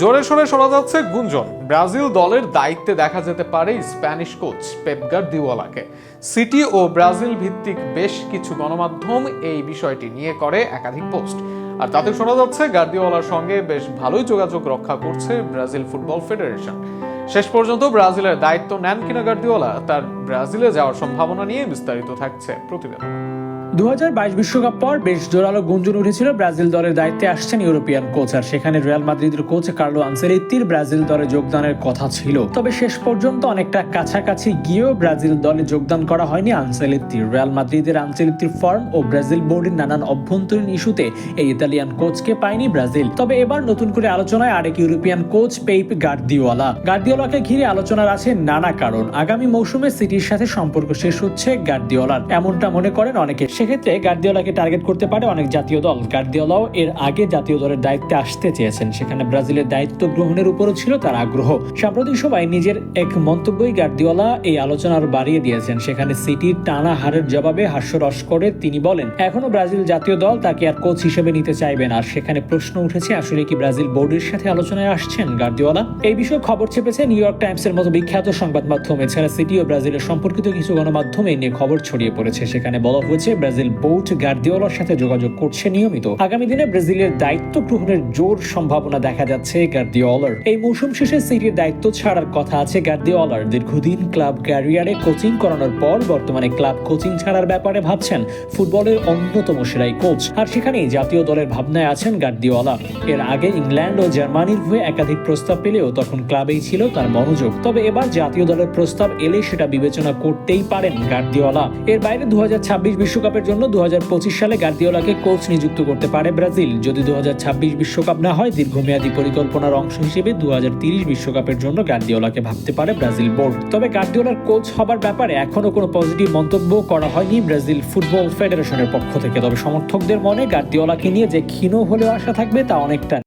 জোরে সোরে শোনা যাচ্ছে গুঞ্জন ব্রাজিল দলের দায়িত্বে দেখা যেতে পারে স্প্যানিশ কোচ পেপ গার্দিওলাকে। সিটি ও ব্রাজিল ভিত্তিক বেশ কিছু গণমাধ্যম এই বিষয়টি নিয়ে করে একাধিক পোস্ট, আর তাতে শোনা যাচ্ছে গার্দিওলার সঙ্গে বেশ ভালোই যোগাযোগ রক্ষা করছে ব্রাজিল ফুটবল ফেডারেশন। শেষ পর্যন্ত ব্রাজিলের দায়িত্ব নেন কিনা গার্দিওলা, তার ব্রাজিলে যাওয়ার সম্ভাবনা নিয়ে বিস্তারিত থাকছে প্রতিবেদন। 2022 বিশ্বকাপ পর বেশ জোরালো গুঞ্জন উঠেছিল ব্রাজিল দলের দায়িত্বে আসছেন ইউরোপিয়ান কোচ, আর সেখানে রিয়াল মাদ্রিদের কোচ কার্লো আনচেলত্তির ব্রাজিল দলে যোগদানের কথা ছিল। তবে শেষ পর্যন্ত অনেকটা কাছাকাছি গিয়েও ব্রাজিল দলে যোগদান করা হয়নি আনচেলত্তির। রিয়াল মাদ্রিদের আনচেলত্তির ফর্ম ও ব্রাজিল বোর্ডের নানান অভ্যন্তরীণ ইস্যুতে এই ইতালিয়ান কোচকে পায়নি ব্রাজিল। তবে এবার নতুন করে আলোচনায় আরেক ইউরোপিয়ান কোচ পেপ গার্দিওলাকে ঘিরে আলোচনার আছে নানা কারণ। আগামী মৌসুমে সিটির সাথে সম্পর্ক শেষ হচ্ছে গার্দিওলার, এমনটা মনে করেন অনেকে। সেক্ষেত্রে গার্দিওলাকে টার্গেট করতে পারে অনেক জাতীয় দল। গার্দিওলাও এর আগে জাতীয় দলের দায়িত্বে আসতে চেয়েছেন, সেখানে ব্রাজিলের দায়িত্ব গ্রহণের উপরও ছিল তার আগ্রহ। সাম্প্রতিক সময় নিজের এক মন্তব্যই গার্দিওলা এই আলোচনা আরো বাড়িয়ে দিয়েছেন। সেখানে সিটির টানা হারের জবাবে হাস্যরস করে তিনি বলেন এখনো ব্রাজিল জাতীয় দল তাকে আর কোচ হিসেবে নিতে চাইবেন। আর সেখানে প্রশ্ন উঠেছে, আসলে কি ব্রাজিল বোর্ডের সাথে আলোচনায় আসছেন গার্দিওলা? এই বিষয়ে খবর ছেপেছে নিউ ইয়র্ক টাইমসের মতো বিখ্যাত সংবাদ মাধ্যম। এছাড়া সিটি ও ব্রাজিলের সম্পর্কিত কিছু গণমাধ্যমে নিয়ে খবর ছড়িয়ে পড়েছে। সেখানে বলা হয়েছে ব্রাজিল বোর্ড গার্দিওলার সাথে যোগাযোগ করছে নিয়মিত। আগামী দিনে ব্রাজিলের দায়িত্ব গ্রহণের জোর সম্ভাবনা দেখা যাচ্ছে গার্দিওলার। এই মৌসুম শেষে সিটির দায়িত্ব ছাড়ার কথা আছে গার্দিওলার। দীর্ঘদিন ক্লাব ক্যারিয়ারে কোচিং করানোর পর বর্তমানে ক্লাব কোচিং ছাড়ার ব্যাপারে ভাবছেন ফুটবলের অন্যতম সেরাই কোচ, আর সেখানেই জাতীয় দলের ভাবনায় আছেন গার্দিওলা। এর আগে ইংল্যান্ড ও জার্মানির হয়ে একাধিক প্রস্তাব পেলেও তখন ক্লাবেই ছিল তার মনোযোগ। তবে এবার জাতীয় দলের প্রস্তাব এলে সেটা বিবেচনা করতেই পারেন গার্দিওলা। এর বাইরে 2026 বিশ্বকাপের জন্য 2025 সালে গার্দিওলাকে কোচ নিযুক্ত করতে পারে ব্রাজিল। যদি 2026 বিশ্বকাপ না হয়, দীর্ঘমেয়াদী পরিকল্পনার অংশ হিসেবে 2030 বিশ্বকাপের জন্য গার্দিওলাকে ভাবতে পারে ব্রাজিল বোর্ড। তবে গার্দিওলার কোচ হবার ব্যাপারে এখনো কোনো পজিটিভ মন্তব্য করা হয়নি ব্রাজিল ফুটবল ফেডারেশনের পক্ষ থেকে। তবে সমর্থকদের মনে গার্দিওলাকে নিয়ে যে ক্ষীণ হলেও আশা থাকবে তা অনেকটা